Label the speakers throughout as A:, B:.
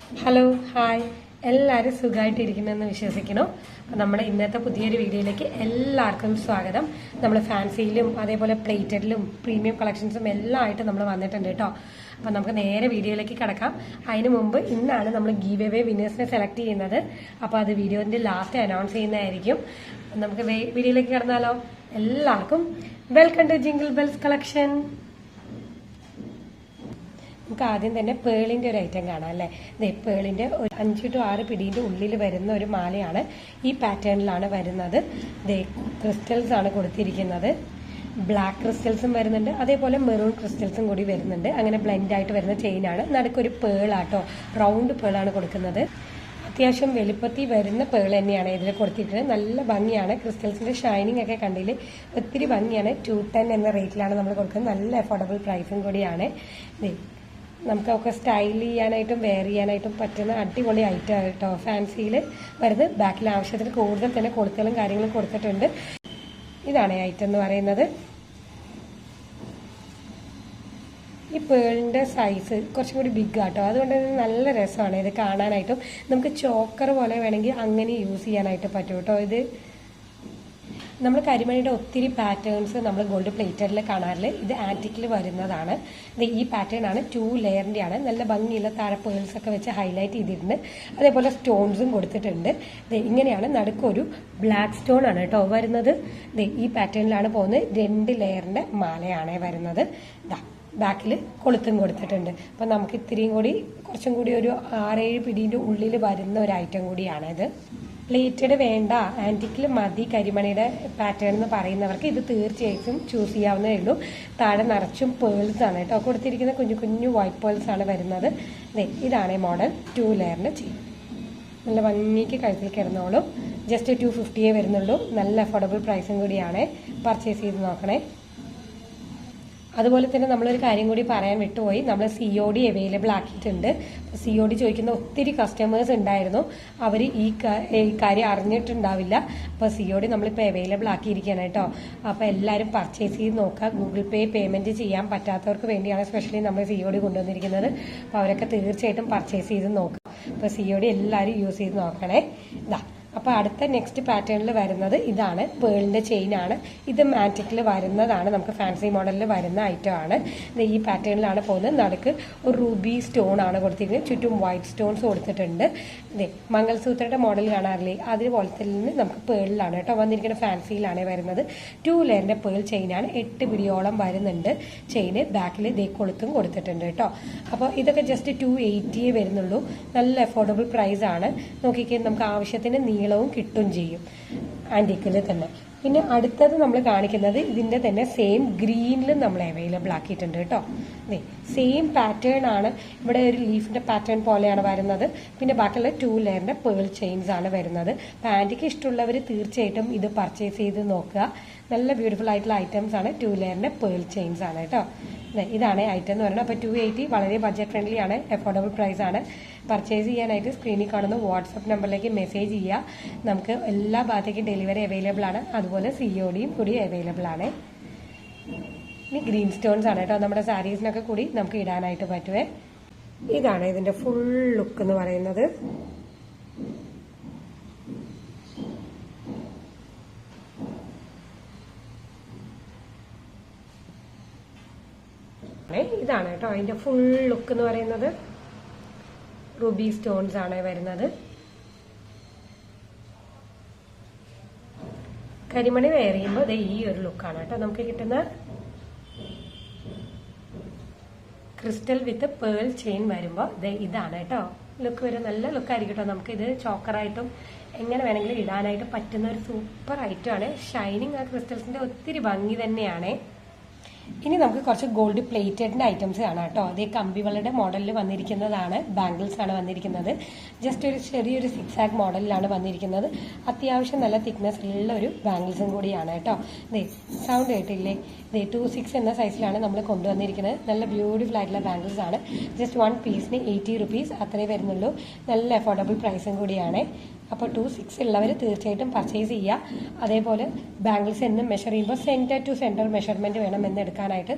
A: Hello hi എല്ലാവരും സുഖമായിട്ടിരിക്കുന്നെന്ന് വിശ്വസിക്കുന്നു. അപ്പം നമ്മുടെ ഇന്നത്തെ പുതിയൊരു വീഡിയോയിലേക്ക് എല്ലാവർക്കും സ്വാഗതം. നമ്മൾ ഫാൻസിയിലും അതേപോലെ പ്ലേറ്റഡിലും പ്രീമിയം കളക്ഷൻസും എല്ലാം ആയിട്ട് നമ്മൾ വന്നിട്ടുണ്ട് കേട്ടോ. അപ്പം നമുക്ക് നേരെ വീഡിയോയിലേക്ക് കിടക്കാം. അതിന് മുമ്പ് ഇന്നാണ് നമ്മൾ ഗീവ് അവേ വിന്നേഴ്സിനെ സെലക്ട് ചെയ്യുന്നത്. അപ്പോൾ അത് വീഡിയോൻ്റെ ലാസ്റ്റ് അനൗൺസ് ചെയ്യുന്നതായിരിക്കും. നമുക്ക് വീഡിയോയിലേക്ക് കിടന്നാലോ? എല്ലാവർക്കും welcome to jingle bells collection. നമുക്ക് ആദ്യം തന്നെ പേളിൻ്റെ ഒരു ഐറ്റം കാണാം അല്ലേ. ഇതേ പേളിൻ്റെ ഒരു 5 to 6 പിടീൻ്റെ ഉള്ളിൽ വരുന്ന ഒരു മാലയാണ്. ഈ പാറ്റേണിലാണ് വരുന്നത്. ഇതേ ക്രിസ്റ്റൽസ് ആണ് കൊടുത്തിരിക്കുന്നത്. ബ്ലാക്ക് ക്രിസ്റ്റൽസും വരുന്നുണ്ട്, അതേപോലെ മെറൂൺ ക്രിസ്റ്റൽസും കൂടി വരുന്നുണ്ട്. അങ്ങനെ ബ്ലെൻഡ് ആയിട്ട് വരുന്ന ചെയിനാണ്. നടുക്കൊരു പേളാട്ടോ, റൗണ്ട് പേളാണ് കൊടുക്കുന്നത്. അത്യാവശ്യം വലുപ്പത്തിൽ വരുന്ന പേൾ തന്നെയാണ് ഇതിൽ കൊടുത്തിരിക്കുന്നത്. നല്ല ഭംഗിയാണ്. ക്രിസ്റ്റൽസിന്റെ ഷൈനിങ് ഒക്കെ കണ്ടില്ല, ഒത്തിരി ഭംഗിയാണ്. 210 എന്ന റേറ്റിലാണ് നമ്മൾ കൊടുക്കുന്നത്. നല്ല അഫോർഡബിൾ പ്രൈസും കൂടിയാണ്. നമുക്കൊക്കെ സ്റ്റൈൽ ചെയ്യാനായിട്ടും വെയർ ചെയ്യാനായിട്ടും പറ്റുന്ന അടിപൊളി ഐറ്റം കേട്ടോ. ഫാൻസിയിൽ വരുന്നത്. ബാക്കിൽ ആവശ്യത്തിന് കൂടുതൽ തന്നെ കൊളുത്തുകളും കാര്യങ്ങളും കൊടുത്തിട്ടുണ്ട്. ഇതാണ് ഐറ്റം എന്ന് പറയുന്നത്. ഈ പേളിൻ്റെ സൈസ് കുറച്ചും കൂടി ബിഗ് ആട്ടോ, അതുകൊണ്ട് തന്നെ നല്ല രസമാണ് ഇത് കാണാനായിട്ടും. നമുക്ക് ചോക്കർ പോലെ വേണമെങ്കിൽ അങ്ങനെ യൂസ് ചെയ്യാനായിട്ട് പറ്റും കേട്ടോ. ഇത് നമ്മൾ കരിമണിയുടെ ഒത്തിരി പാറ്റേൺസ് നമ്മൾ ഗോൾഡ് പ്ലേറ്റഡിൽ കാണാറില്ല. ഇത് ആന്റിക്കിൽ വരുന്നതാണ്. ഈ പാറ്റേൺ ആണ് 2 ലെയറിൻ്റെ ആണ്. നല്ല ഭംഗിയുള്ള താഴെ പേൾസ് ഒക്കെ വെച്ച് ഹൈലൈറ്റ് ചെയ്തിട്ടുണ്ട്. അതേപോലെ സ്റ്റോൺസും കൊടുത്തിട്ടുണ്ട്. ഇങ്ങനെയാണ്. നടുക്കൊരു ബ്ലാക്ക് സ്റ്റോൺ ആണ് കേട്ടോ വരുന്നത്. ഈ പാറ്റേണിലാണ് പോകുന്നത്. 2 ലെയറിൻ്റെ മാലയാണ് വരുന്നത്. ബാക്കിൽ കൊളുത്തും കൊടുത്തിട്ടുണ്ട്. അപ്പം നമുക്ക് ഇത്തിരിയും കൂടി കുറച്ചും കൂടി ഒരു 6-7 പിടീൻ്റെ ഉള്ളിൽ വരുന്ന ഒരു ഐറ്റം കൂടിയാണ് ഇത്. പ്ലേറ്റഡ് വേണ്ട, ആന്റിക്കിൽ മതി കരിമണിയുടെ പാറ്റേൺ എന്ന് പറയുന്നവർക്ക് ഇത് തീർച്ചയായിട്ടും ചൂസ് ചെയ്യാവുന്നതേ ഉള്ളൂ. താഴെ നിറച്ചും പേൾസ് ആണ് കേട്ടോ കൊടുത്തിരിക്കുന്ന. കുഞ്ഞു കുഞ്ഞു വൈറ്റ് പേൾസ് ആണ് വരുന്നത്. ഇതാണ് മോഡൽ. 2 ലെയറിന്റെ ചെയ്യും. നല്ല ഭംഗിക്ക് കഴുത്തിൽ കിടന്നോളും. ജസ്റ്റ് 250 വരുന്നുള്ളൂ. നല്ല അഫോർഡബിൾ പ്രൈസും കൂടിയാണ്. പർച്ചേസ് ചെയ്ത് നോക്കണേ. അതുപോലെ തന്നെ നമ്മളൊരു കാര്യം കൂടി പറയാൻ വിട്ടുപോയി. നമ്മൾ COD അവൈലബിൾ ആക്കിയിട്ടുണ്ട്. COD ചോദിക്കുന്ന ഒത്തിരി കസ്റ്റമേഴ്സ് ഉണ്ടായിരുന്നു. അവർ ഈ കാര്യം അറിഞ്ഞിട്ടുണ്ടാവില്ല. അപ്പോൾ COD നമ്മളിപ്പോൾ അവൈലബിൾ ആക്കിയിരിക്കുകയാണ് കേട്ടോ. അപ്പോൾ എല്ലാവരും പർച്ചേസ് ചെയ്ത് നോക്കുക. ഗൂഗിൾ പേ പേയ്മെന്റ് ചെയ്യാൻ പറ്റാത്തവർക്ക് വേണ്ടിയാണ് സ്പെഷ്യലി നമ്മൾ COD കൊണ്ടുവന്നിരിക്കുന്നത്. അപ്പോൾ അവരൊക്കെ തീർച്ചയായിട്ടും പർച്ചേസ് ചെയ്ത് നോക്കുക. അപ്പോൾ COD എല്ലാവരും യൂസ് ചെയ്ത് നോക്കണേ. അപ്പോൾ അടുത്ത നെക്സ്റ്റ് പാറ്റേണിൽ വരുന്നത് ഇതാണ്. പേളിൻ്റെ ചെയിനാണ്. ഇത് മാറ്റിക്കിൽ വരുന്നതാണ്. നമുക്ക് ഫാൻസി മോഡലിൽ വരുന്ന ഐറ്റം ആണ്. ഈ പാറ്റേണിലാണ് പോകുന്നത്. നടുക്ക് ഒരു റൂബി സ്റ്റോൺ ആണ് കൊടുത്തിരിക്കുന്നത്. ചുറ്റും വൈറ്റ് സ്റ്റോൺസ് കൊടുത്തിട്ടുണ്ട്. മംഗൾസൂത്രയുടെ മോഡൽ കാണാറില്ലേ, അതുപോലത്തെ നമുക്ക് പേളിലാണ് കേട്ടോ വന്നിരിക്കുന്നത്. ഫാൻസിയിലാണ് വരുന്നത്. 2 ലെയറിൻ്റെ പേൾ ചെയിനാണ്. 8 പിടിയോളം വരുന്നുണ്ട് ചെയിന്. ബാക്കിൽ കൊളുത്തും കൊടുത്തിട്ടുണ്ട് കേട്ടോ. അപ്പോൾ ഇതൊക്കെ ജസ്റ്റ് 280 വരുന്നുള്ളൂ. നല്ല അഫോർഡബിൾ പ്രൈസ് ആണ്. നോക്കിക്കേ, നമുക്ക് ആവശ്യത്തിന് നീളവും കിട്ടും ചെയ്യും ആന്റിക്കിൽ തന്നെ. പിന്നെ അടുത്തത് നമ്മൾ കാണിക്കുന്നത് ഇതിന്റെ തന്നെ സെയിം ഗ്രീനിലും നമ്മൾ അവൈലബിൾ ആക്കിയിട്ടുണ്ട് കേട്ടോ. സെയിം പാറ്റേൺ ആണ്. ഇവിടെ ഒരു ലീഫിന്റെ പാറ്റേൺ പോലെയാണ് വരുന്നത്. പിന്നെ ബാക്കിയുള്ള 2 ലെയറിന്റെ പേൾ ചെയിൻസ് ആണ് വരുന്നത്. അപ്പോൾ ആന്റിക്ക് ഇഷ്ടമുള്ളവർ തീർച്ചയായിട്ടും ഇത് പർച്ചേസ് ചെയ്ത് നോക്കുക. നല്ല ബ്യൂട്ടിഫുൾ ആയിട്ടുള്ള ഐറ്റംസ് ആണ്. 2 ലെയറിന്റെ പേൾ ചെയിൻസ് ആണ് കേട്ടോ. ഇതാണ് ഐറ്റം എന്ന് പറയുന്നത്. അപ്പോൾ 280 വളരെ ബഡ്ജറ്റ് ഫ്രണ്ട്ലി ആണ്. അഫോർഡബിൾ പ്രൈസ് ആണ്. പർച്ചേസ് ചെയ്യാനായിട്ട് സ്ക്രീനിൽ കാണുന്ന വാട്സപ്പ് നമ്പറിലേക്ക് മെസ്സേജ് ചെയ്യുക. നമുക്ക് എല്ലാ ഭാഗത്തേക്കും ഡെലിവറി അവൈലബിൾ ആണ്. അതുപോലെ CODയും കൂടി അവൈലബിൾ ആണ്. ഇനി ഗ്രീൻ സ്റ്റോൺസ് ആണ് കേട്ടോ. നമ്മുടെ സാരീസിനൊക്കെ കൂടി നമുക്ക് ഇടാനായിട്ട് പറ്റുവേ. ഇതാണ് ഇതിന്റെ ഫുൾ ലുക്ക് എന്ന് പറയുന്നത്. ഇതാണ് കേട്ടോ അതിന്റെ ഫുൾ ലുക്ക് എന്ന് പറയുന്നത്. റൂബി സ്റ്റോൺസ് ആണ് വരുന്നത്. കരിമണി വെയർ ചെയ്യുമ്പോൾ ഈ ഒരു ലുക്കാണ് കേട്ടോ നമുക്ക് കിട്ടുന്ന. ക്രിസ്റ്റൽ വിത്ത് പേൾ ചെയിൻ വരുമ്പോൾ ഇതാണ് കേട്ടോ ലുക്ക് വരും. നല്ല ലുക്കായിരിക്കും കേട്ടോ. നമുക്ക് ഇത് ചോക്കറായിട്ടും എങ്ങനെ വേണമെങ്കിലും ഇടാനായിട്ട് പറ്റുന്ന ഒരു സൂപ്പർ ഐറ്റം ആണ്. ഷൈനിങ് ആ ക്രിസ്റ്റൽസിന്റെ ഒത്തിരി ഭംഗി തന്നെയാണ്. ഇനി നമുക്ക് കുറച്ച് ഗോൾഡ് പ്ലേറ്റഡിന്റെ ഐറ്റംസ് കാണാം കേട്ടോ. അതേ കമ്പിവളയുടെ മോഡലിൽ വന്നിരിക്കുന്നതാണ്. ബാംഗിൾസ് ആണ് വന്നിരിക്കുന്നത്. ജസ്റ്റ് ഒരു ചെറിയൊരു 6 മോഡലിലാണ് വന്നിരിക്കുന്നത്. അത്യാവശ്യം നല്ല തിക്നെസ് ഉള്ള ഒരു ബാംഗിൾസും കൂടിയാണ് കേട്ടോ. സൗണ്ട് കേട്ടില്ലേ? 26 എന്ന സൈസിലാണ് നമ്മൾ കൊണ്ടുവന്നിരിക്കുന്നത്. നല്ല ബ്യൂട്ടിഫുൾ ആയിട്ടുള്ള ബാംഗിൾസ് ആണ്. ജസ്റ്റ് 1 പീസിന് 80 റുപ്പീസ് അത്രേ വരുന്നുള്ളൂ. നല്ല അഫോർഡബിൾ പ്രൈസും കൂടിയാണ്. അപ്പോൾ 2.6 ഉള്ളവർ തീർച്ചയായിട്ടും പർച്ചേസ് ചെയ്യുക. അതേപോലെ ബാംഗിൾസ് എന്ന് മെഷർ ചെയ്യുമ്പോൾ സെൻറ്റർ ടു സെൻറ്റർ മെഷർമെൻറ്റ് വേണം എന്ന് എടുക്കാനായിട്ട്.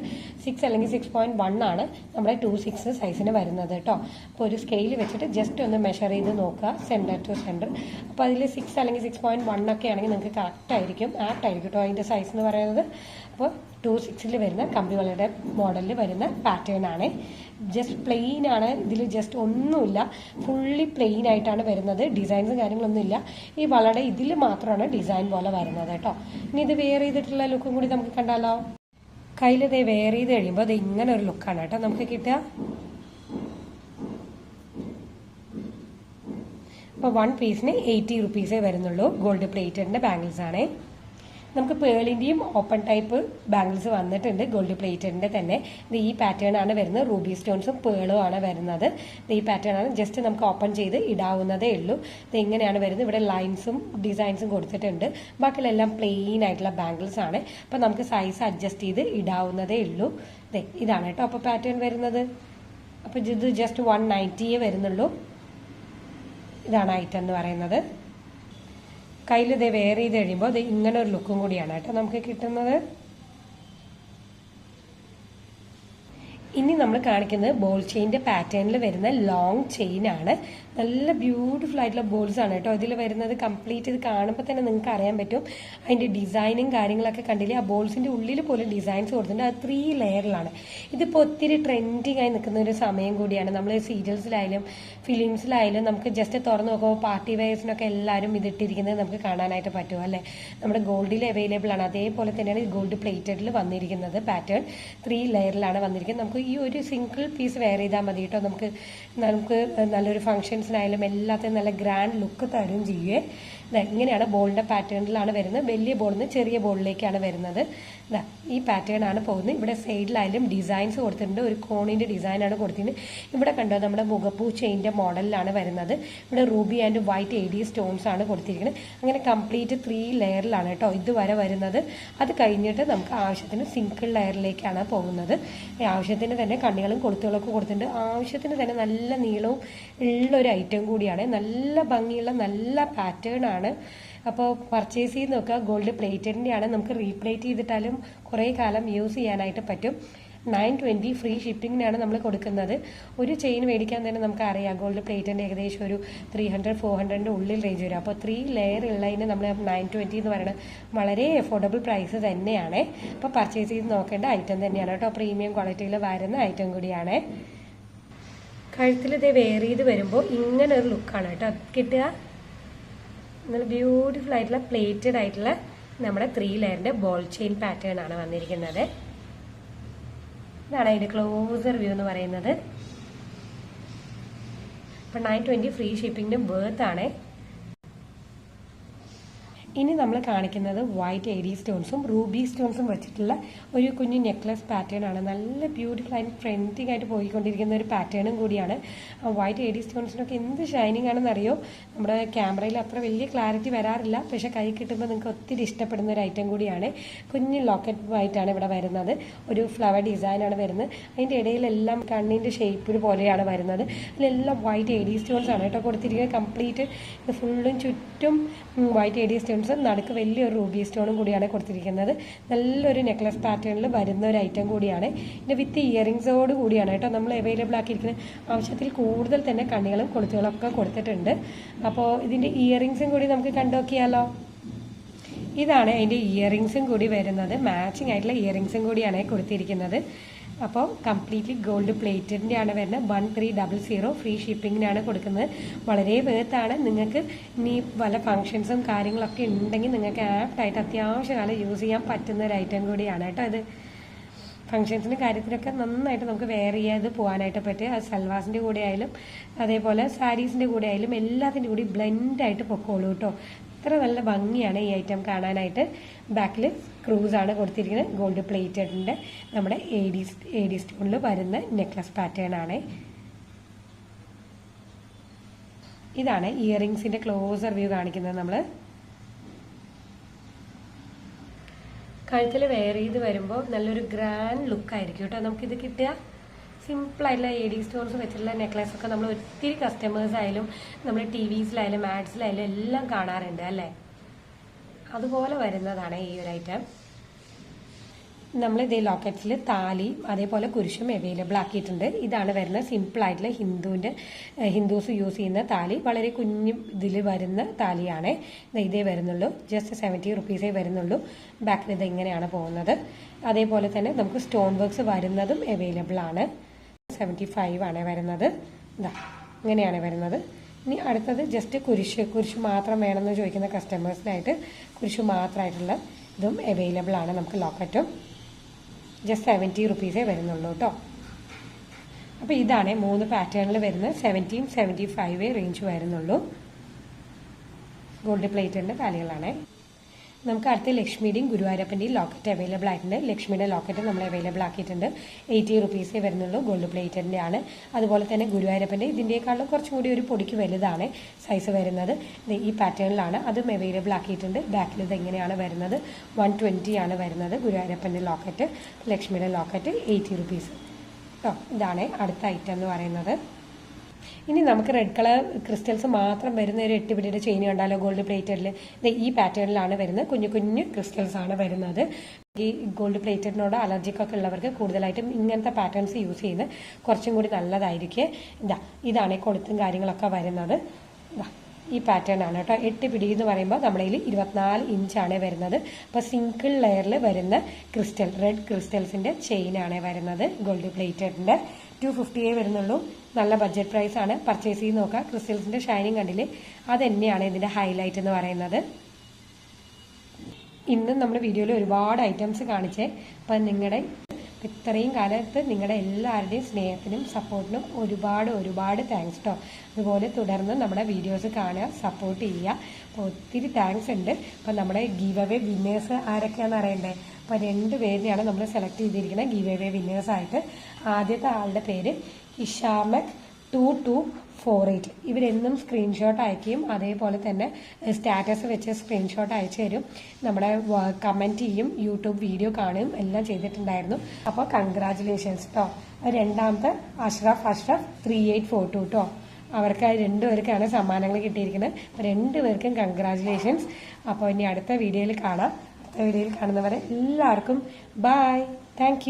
A: 6 അല്ലെങ്കിൽ 6.1 ആണ് നമ്മുടെ 2.6 സൈസിന് വരുന്നത് കേട്ടോ. അപ്പോൾ ഒരു സ്കെയിൽ വെച്ചിട്ട് ജസ്റ്റ് ഒന്ന് മെഷർ ചെയ്ത് നോക്കുക സെൻറ്റർ ടു സെൻറ്റർ. അപ്പോൾ അതിൽ 6 അല്ലെങ്കിൽ 6.1 ഒക്കെ ആണെങ്കിൽ നിങ്ങൾക്ക് കറക്റ്റ് ആയിരിക്കും, ആപ്റ്റ് ആയിരിക്കും കേട്ടോ അതിൻ്റെ സൈസ് എന്ന് പറയുന്നത്. അപ്പോൾ 2.6 വരുന്ന കമ്പിവളയുടെ മോഡലിൽ വരുന്ന പാറ്റേൺ ആണ്. ജസ്റ്റ് പ്ലെയിൻ ആണ്, ഇതിൽ ജസ്റ്റ് ഒന്നുമില്ല, ഫുള്ളി പ്ലെയിൻ ആയിട്ടാണ് വരുന്നത്. ഡിസൈൻസും കാര്യങ്ങളൊന്നും ഇല്ല. ഈ വളയുടെ ഇതിൽ മാത്രമാണ് ഡിസൈൻ പോലെ വരുന്നത് കേട്ടോ. ഇനി ഇത് വെയർ ചെയ്തിട്ടുള്ള ലുക്കും കൂടി നമുക്ക് കണ്ടാലോ. കയ്യിൽ ഇത് വെയർ ചെയ്ത് കഴിയുമ്പോൾ അത് ഇങ്ങനെ ഒരു ലുക്കാണ് കേട്ടോ നമുക്ക് കിട്ടുക. അപ്പോൾ 1 പീസിന് 80 റുപ്പീസേ വരുന്നുള്ളൂ. ഗോൾഡ് പ്ലേറ്റഡിൻ്റെ ബാംഗിൾസ് ആണ്. നമുക്ക് പേളിൻ്റെയും ഓപ്പൺ ടൈപ്പ് ബാംഗിൾസ് വന്നിട്ടുണ്ട് ഗോൾഡ് പ്ലേറ്റഡിൻ്റെ തന്നെ. ഇത് ഈ പാറ്റേൺ ആണ് വരുന്നത്. റൂബി സ്റ്റോൺസും പേളും ആണ് വരുന്നത്. ഈ പാറ്റേൺ ആണ്, ജസ്റ്റ് നമുക്ക് ഓപ്പൺ ചെയ്ത് ഇടാവുന്നതേ ഉള്ളൂ. ഇത് ഇങ്ങനെയാണ് വരുന്നത്. ഇവിടെ ലൈൻസും ഡിസൈൻസും കൊടുത്തിട്ടുണ്ട്. ബാക്കിയെല്ലാം പ്ലെയിൻ ആയിട്ടുള്ള ബാംഗിൾസ് ആണ്. അപ്പം നമുക്ക് സൈസ് അഡ്ജസ്റ്റ് ചെയ്ത് ഇടാവുന്നതേ ഉള്ളൂ. ഇതാണ് കേട്ടോ അപ്പോൾ പാറ്റേൺ വരുന്നത്. അപ്പോൾ ഇത് ജസ്റ്റ് 190 വരുന്നുള്ളൂ. ഇതാണ് ഐറ്റം എന്ന് പറയുന്നത്. കയ്യിൽ ഇത് വെയർ ചെയ്ത് കഴിയുമ്പോൾ ഇത് ഇങ്ങനെ ഒരു ലുക്കും കൂടിയാണ് കേട്ടോ നമുക്ക് കിട്ടുന്നത്. ഇനി നമ്മൾ കാണിക്കുന്നത് ബോൾ ചെയിൻ്റെ പാറ്റേണിൽ വരുന്ന ലോങ് ചെയിൻ ആണ്. നല്ല ബ്യൂട്ടിഫുൾ ആയിട്ടുള്ള ബോൾസ് ആണ് കേട്ടോ ഇതിൽ വരുന്നത്. കംപ്ലീറ്റ് ഇത് കാണുമ്പോൾ തന്നെ നിങ്ങൾക്ക് അറിയാൻ പറ്റും അതിൻ്റെ ഡിസൈനും കാര്യങ്ങളൊക്കെ കണ്ടില്ലേ. ആ ബോൾസിൻ്റെ ഉള്ളിൽ പോലും ഡിസൈൻസ് കൊടുത്തിട്ടുണ്ട്. അത് 3 ലെയറിലാണ്. ഇതിപ്പോൾ ഒത്തിരി ട്രെൻഡിങ് ആയി നിൽക്കുന്ന ഒരു സമയം കൂടിയാണ്. നമ്മൾ സീരിയൽസിലായാലും ഫിലിംസിലായാലും നമുക്ക് ജസ്റ്റ് തുറന്ന് നോക്കുമ്പോൾ പാർട്ടി വെയർസിനൊക്കെ എല്ലാവരും ഇതിട്ടിരിക്കുന്നത് നമുക്ക് കാണാനായിട്ട് പറ്റും അല്ലേ. നമ്മുടെ ഗോൾഡിൽ അവൈലബിൾ ആണ്. അതേപോലെ തന്നെയാണ് ഗോൾഡ് പ്ലേറ്റഡിൽ വന്നിരിക്കുന്നത്. പാറ്റേൺ 3 ലെയറിലാണ് വന്നിരിക്കുന്നത്. നമുക്ക് ഈ ഒരു സിംഗിൾ പീസ് വെയർ ചെയ്താൽ മതി കേട്ടോ. നമുക്ക് നല്ലൊരു ഫംഗ്ഷൻസിനായാലും എല്ലാത്തിനും നല്ല ഗ്രാൻഡ് ലുക്ക് തരും ചെയ്യുകയെ. ഇങ്ങനെയാണ് ബോളിൻ്റെ പാറ്റേണിലാണ് വരുന്നത്. വലിയ ബോളിൽ നിന്ന് ചെറിയ ബോളിലേക്കാണ് വരുന്നത്. ഈ പാറ്റേൺ ആണ് പോകുന്നത്. ഇവിടെ സൈഡിലായാലും ഡിസൈൻസ് കൊടുത്തിട്ടുണ്ട്. ഒരു കോണിൻ്റെ ഡിസൈനാണ് കൊടുത്തിട്ടുണ്ട്. ഇവിടെ കണ്ടോ നമ്മുടെ മുഖപ്പൂ ചെയിൻ്റെ മോഡലിലാണ് വരുന്നത്. ഇവിടെ Ruby and white AD stones ആണ് കൊടുത്തിരിക്കുന്നത്. അങ്ങനെ കംപ്ലീറ്റ് 3 ലെയറിലാണ് കേട്ടോ ഇതുവരെ വരുന്നത്. അത് കഴിഞ്ഞിട്ട് നമുക്ക് ആവശ്യത്തിന് സിംഗിൾ ലെയറിലേക്കാണ് പോകുന്നത്. ആവശ്യത്തിന് തന്നെ കണ്ണികളും കൊളുത്തുകളൊക്കെ കൊടുത്തിട്ടുണ്ട്. ആവശ്യത്തിന് തന്നെ നല്ല നീളവും ഉള്ളൊരു ഐറ്റം കൂടിയാണ്. നല്ല ഭംഗിയുള്ള നല്ല പാറ്റേൺ ആണ്. അപ്പോൾ പർച്ചേസ് ചെയ്ത് നോക്കുക. ഗോൾഡ് പ്ലേറ്റഡിൻ്റെ ആണ്. നമുക്ക് റീപ്ലേറ്റ് ചെയ്തിട്ടാലും കുറേ കാലം യൂസ് ചെയ്യാനായിട്ട് പറ്റും. 920 ഫ്രീ ഷിപ്പിങ്ങിനാണ് നമ്മൾ കൊടുക്കുന്നത്. ഒരു ചെയിൻ മേടിക്കാൻ തന്നെ നമുക്ക് അറിയാം ഗോൾഡ് പ്ലേറ്റിൻ്റെ ഏകദേശം ഒരു 300-400 ഉള്ളിൽ റേഞ്ച് വരും. അപ്പോൾ 3 ലെയർ ഉള്ളതിന് നമ്മൾ 920 എന്ന് പറയുന്നത് വളരെ അഫോർഡബിൾ പ്രൈസ് തന്നെയാണ്. അപ്പോൾ പർച്ചേസ് ചെയ്ത് നോക്കേണ്ട ഐറ്റം തന്നെയാണ് കേട്ടോ. പ്രീമിയം ക്വാളിറ്റിയിൽ വരുന്ന ഐറ്റം കൂടിയാണ്. കഴുത്തിൽ ഇത് വെയർ ചെയ്ത് വരുമ്പോൾ ഇങ്ങനെ ഒരു ലുക്കാണ് കേട്ടോ കിട്ടുക. നല്ല ബ്യൂട്ടിഫുൾ ആയിട്ടുള്ള പ്ലേറ്റഡ് ആയിട്ടുള്ള നമ്മുടെ 3 ലെയറിൻ്റെ ബോൾ ചെയിൻ പാറ്റേൺ ആണ് വന്നിരിക്കുന്നത്. ഇതാണ് അതിൻ്റെ ക്ലോസർ വ്യൂ എന്ന് പറയുന്നത്. അപ്പോൾ 920 ഫ്രീ ഷിപ്പിങ്ങിന് ബർത്ത് ആണ്. ഇനി നമ്മൾ കാണിക്കുന്നത് വൈറ്റ് AD സ്റ്റോൺസും റൂബി സ്റ്റോൺസും വെച്ചിട്ടുള്ള ഒരു കുഞ്ഞു നെക്ലസ് പാറ്റേൺ ആണ്. നല്ല ബ്യൂട്ടിഫുൾ ആയിട്ട് ട്രെൻഡിങ് ആയിട്ട് പോയിക്കൊണ്ടിരിക്കുന്ന ഒരു പാറ്റേണും കൂടിയാണ്. വൈറ്റ് AD സ്റ്റോൺസിനൊക്കെ എന്ത് ഷൈനിങ് ആണെന്ന് അറിയോ. നമ്മുടെ ക്യാമറയിൽ അത്ര വലിയ ക്ലാരിറ്റി വരാറില്ല, പക്ഷേ കൈ കിട്ടുമ്പോൾ നിങ്ങൾക്ക് ഒത്തിരി ഇഷ്ടപ്പെടുന്ന ഒരു ഐറ്റം കൂടിയാണ്. കുഞ്ഞു ലോക്കറ്റ് വൈറ്റാണ് ഇവിടെ വരുന്നത്. ഒരു ഫ്ലവർ ഡിസൈനാണ് വരുന്നത്. അതിൻ്റെ ഇടയിലെല്ലാം കണ്ണിൻ്റെ ഷേപ്പിൽ പോലെയാണ് വരുന്നത്. അതിലെല്ലാം വൈറ്റ് AD സ്റ്റോൺസ് ആണ് കേട്ടോ കൊടുത്തിരിക്കുന്നത്. കംപ്ലീറ്റ് ഇത് ഫുള്ളും ചുറ്റും വൈറ്റ് AD സ്റ്റോൺസ്, നടുക്ക് വലിയൊരു റൂബി സ്റ്റോണും കൂടിയാണ് കൊടുത്തിരിക്കുന്നത്. നല്ലൊരു നെക്ലസ് പാറ്റേണിൽ വരുന്ന ഒരു ഐറ്റം കൂടിയാണ്. ഇത് വിത്ത് ഇയറിങ്സോട് കൂടിയാണ് കേട്ടോ നമ്മൾ അവൈലബിൾ ആക്കിയിരിക്കുന്നത്. ആവശ്യത്തിൽ കൂടുതൽ തന്നെ കണ്ണികളും കൊളുത്തുകളൊക്കെ കൊടുത്തിട്ടുണ്ട്. അപ്പോൾ ഇതിൻ്റെ ഇയറിങ്സും കൂടി നമുക്ക് കണ്ടുനോക്കിയാലോ. ഇതാണ് അതിൻ്റെ ഇയറിങ്സും കൂടി വരുന്നത്. മാച്ചിങ് ആയിട്ടുള്ള ഇയറിങ്സും കൂടിയാണ് കൊടുത്തിരിക്കുന്നത്. അപ്പോൾ കംപ്ലീറ്റ്ലി ഗോൾഡ് പ്ലേറ്റഡിൻ്റെ ആണ് വരുന്നത്. 1300 ഫ്രീ ഷിപ്പിങ്ങിനാണ് കൊടുക്കുന്നത്. വളരെ വേർത്താണ്. നിങ്ങൾക്ക് ഇനി പല ഫങ്ഷൻസും കാര്യങ്ങളൊക്കെ ഉണ്ടെങ്കിൽ നിങ്ങൾക്ക് ആപ്റ്റായിട്ട് അത്യാവശ്യകാലം യൂസ് ചെയ്യാൻ പറ്റുന്ന ഒരു ഐറ്റം കൂടിയാണ് കേട്ടോ ഇത്. ഫങ്ഷൻസിൻ്റെ കാര്യത്തിലൊക്കെ നന്നായിട്ട് നമുക്ക് വെയർ ചെയ്യാതെ പോകാനായിട്ട് പറ്റും. അത് സൽവാസിൻ്റെ കൂടെ ആയാലും അതേപോലെ സാരീസിൻ്റെ കൂടെ ആയാലും എല്ലാത്തിൻ്റെ കൂടി ബ്ലെൻഡായിട്ട് പൊക്കോളൂ കേട്ടോ. അത്ര നല്ല ഭംഗിയാണ് ഈ ഐറ്റം കാണാനായിട്ട്. ബാക്കിൽ സ്ക്രൂസാണ് കൊടുത്തിരിക്കുന്നത്. ഗോൾഡ് പ്ലേറ്റഡിൻ്റെ നമ്മുടെ AD സ്റ്റോണിൽ വരുന്ന നെക്ലസ് പാറ്റേൺ ആണ്. ഇതാണ് ഇയറിങ്സിൻ്റെ ക്ലോസർ വ്യൂ കാണിക്കുന്നത്. നമ്മൾ കഴുത്തിൽ വെയർ ചെയ്ത് വരുമ്പോൾ നല്ലൊരു ഗ്രാൻഡ് ലുക്കായിരിക്കും കേട്ടോ നമുക്കിത് കിട്ടുക. സിമ്പിളായിട്ടുള്ള AD സ്റ്റോൺസ് വെച്ചിട്ടുള്ള നെക്ലസ് ഒക്കെ നമ്മൾ ഒത്തിരി കസ്റ്റമേഴ്സ് ആയാലും നമ്മൾ TVസിലായാലും ആഡ്സിലായാലും എല്ലാം കാണാറുണ്ട് അല്ലേ. അതുപോലെ വരുന്നതാണ് ഈ ഒരു ഐറ്റം. നമ്മൾ ഇതേ ലോക്കറ്റ്സിൽ താലി അതേപോലെ കുരിശും അവൈലബിൾ ആക്കിയിട്ടുണ്ട്. ഇതാണ് വരുന്ന സിമ്പിൾ ആയിട്ടുള്ള ഹിന്ദുസ് യൂസ് ചെയ്യുന്ന താലി. വളരെ കുഞ്ഞു ഇതിൽ വരുന്ന താലിയാണ്. ഇതേ വരുന്നുള്ളൂ. ജസ്റ്റ് 70 റുപ്പീസേ വരുന്നുള്ളൂ. ബാക്കിൽ ഇത് ഇങ്ങനെയാണ് പോകുന്നത്. അതേപോലെ തന്നെ നമുക്ക് സ്റ്റോൺ വർക്ക്സ് വരുന്നതും അവൈലബിൾ ആണ്. 75 ആണ് വരുന്നത്. ഇതാ ഇങ്ങനെയാണ് വരുന്നത്. ഇനി അടുത്തത് ജസ്റ്റ് കുരിശ് മാത്രം വേണമെന്ന് ചോദിക്കുന്ന കസ്റ്റമേഴ്സിനായിട്ട് കുരിശ് മാത്രമായിട്ടുള്ള ഇതും അവൈലബിൾ ആണ്. നമുക്ക് ലോക്കറ്റും ജസ്റ്റ് 70 റുപ്പീസേ വരുന്നുള്ളൂ കേട്ടോ. അപ്പോൾ ഇതാണ് 3 പാറ്റേണിൽ വരുന്ന 17, 75 റേഞ്ച് വരുന്നുള്ളൂ. ഗോൾഡ് പ്ലേറ്റിൻ്റെ താലികളാണ്. നമുക്ക് അടുത്ത ലക്ഷ്മിയുടെയും ഗുരുവായൂരപ്പൻ്റെയും ലോക്കറ്റ് അവൈലബിൾ ആയിട്ടുണ്ട്. ലക്ഷ്മിയുടെ ലോക്കറ്റ് നമ്മൾ അവൈലബിൾ ആക്കിയിട്ടുണ്ട്. 80 റുപ്പീസേ വരുന്നുള്ളൂ. ഗോൾഡ് പ്ലേറ്റിൻ്റെ ആണ്. അതുപോലെ തന്നെ ഗുരുവായൂരപ്പൻ്റെ ഇതിൻ്റെക്കാളും കുറച്ചും കൂടി ഒരു പൊടിക്ക് വലുതാണ് സൈസ് വരുന്നത്. ഈ പാറ്റേണിലാണ്. അതും അവൈലബിൾ ആക്കിയിട്ടുണ്ട്. ബാക്കിൽ ഇത് എങ്ങനെയാണ് വരുന്നത്. 120 ആണ് വരുന്നത് ഗുരുവായൂരപ്പൻ്റെ ലോക്കറ്റ്. ലക്ഷ്മിയുടെ ലോക്കറ്റ് 80 റുപ്പീസ് കേട്ടോ. ഇതാണ് അടുത്ത ഐറ്റം എന്ന് പറയുന്നത്. ഇനി നമുക്ക് റെഡ് കളർ ക്രിസ്റ്റൽസ് മാത്രം വരുന്ന ഒരു 8 പിടിയുടെ ചെയിൻ കണ്ടാലോ ഗോൾഡ് പ്ലേറ്റഡിൽ. ഈ പാറ്റേണിലാണ് വരുന്നത്. കുഞ്ഞു കുഞ്ഞു ക്രിസ്റ്റൽസ് ആണ് വരുന്നത്. ഈ ഗോൾഡ് പ്ലേറ്റഡിനോട് അലർജിക്കൊക്കെ ഉള്ളവർക്ക് കൂടുതലായിട്ടും ഇങ്ങനത്തെ പാറ്റേൺസ് യൂസ് ചെയ്യുന്നത് കുറച്ചും കൂടി നല്ലതായിരിക്കും. ഇതാണ് കൊളുത്തും കാര്യങ്ങളൊക്കെ വരുന്നത്. ഈ പാറ്റേൺ ആണ് കേട്ടോ. 8 പിടി എന്ന് പറയുമ്പോൾ നമ്മുടെ കയ്യിൽ 24 ഇഞ്ചാണ് വരുന്നത്. അപ്പോൾ സിംഗിൾ ലെയറിൽ വരുന്ന ക്രിസ്റ്റൽ റെഡ് ക്രിസ്റ്റൽസിന്റെ ചെയിൻ ആണ് വരുന്നത്. ഗോൾഡ് പ്ലേറ്റഡിന്റെ 250 വരുന്നുള്ളൂ. നല്ല ബഡ്ജറ്റ് പ്രൈസ് ആണ്. പർച്ചേസ് ചെയ്ത് നോക്കുക. ക്രിസ്റ്റൽസിന്റെ ഷൈനിങ് കണ്ടില്ലേ, അത് തന്നെയാണ് ഇതിന്റെ ഹൈലൈറ്റ് എന്ന് പറയുന്നത്. ഇന്ന് നമ്മുടെ വീഡിയോയിൽ ഒരുപാട് ഐറ്റംസ് കാണിച്ചേ. അപ്പം നിങ്ങളുടെ ഇത്രയും കാലത്ത് നിങ്ങളുടെ എല്ലാവരുടെയും സ്നേഹത്തിനും സപ്പോർട്ടിനും ഒരുപാട് താങ്ക്സ് കേട്ടോ. അതുപോലെ തുടർന്ന് നമ്മുടെ വീഡിയോസ് കാണുക, സപ്പോർട്ട് ചെയ്യുക. അപ്പോൾ ഒത്തിരി താങ്ക്സ് ഉണ്ട്. അപ്പം നമ്മുടെ ഗീവ് അവേ വിന്നേഴ്സ് ആരൊക്കെയാണെന്ന് അറിയണ്ടേ. അപ്പോൾ 2 പേരെയാണ് നമ്മൾ സെലക്ട് ചെയ്തിരിക്കുന്നത് ഗീവ് അവേ വിന്നേഴ്സായിട്ട്. ആദ്യത്തെ ആളുടെ പേര് ഇഷാമക് 2248. ഇവരെന്നും സ്ക്രീൻഷോട്ട് അയക്കുകയും അതേപോലെ തന്നെ സ്റ്റാറ്റസ് വെച്ച് സ്ക്രീൻഷോട്ട് അയച്ചു തരും. നമ്മുടെ കമൻറ്റ് ചെയ്യും, യൂട്യൂബ് വീഡിയോ കാണുകയും എല്ലാം ചെയ്തിട്ടുണ്ടായിരുന്നു. അപ്പോൾ കൺഗ്രാറ്റുലേഷൻസ് കേട്ടോ. രണ്ടാമത്തെ അഷ്റഫ് 3842 കേട്ടോ. അവർക്ക് 2 പേർക്കാണ് സമ്മാനങ്ങൾ കിട്ടിയിരിക്കുന്നത്. അപ്പോൾ 2 പേർക്കും കൺഗ്രാറ്റുലേഷൻസ്. അപ്പോൾ ഇനി അടുത്ത വീഡിയോയിൽ കാണാം. അടുത്ത വീഡിയോയിൽ കാണുന്നവരെ എല്ലാവർക്കും ബൈ. താങ്ക്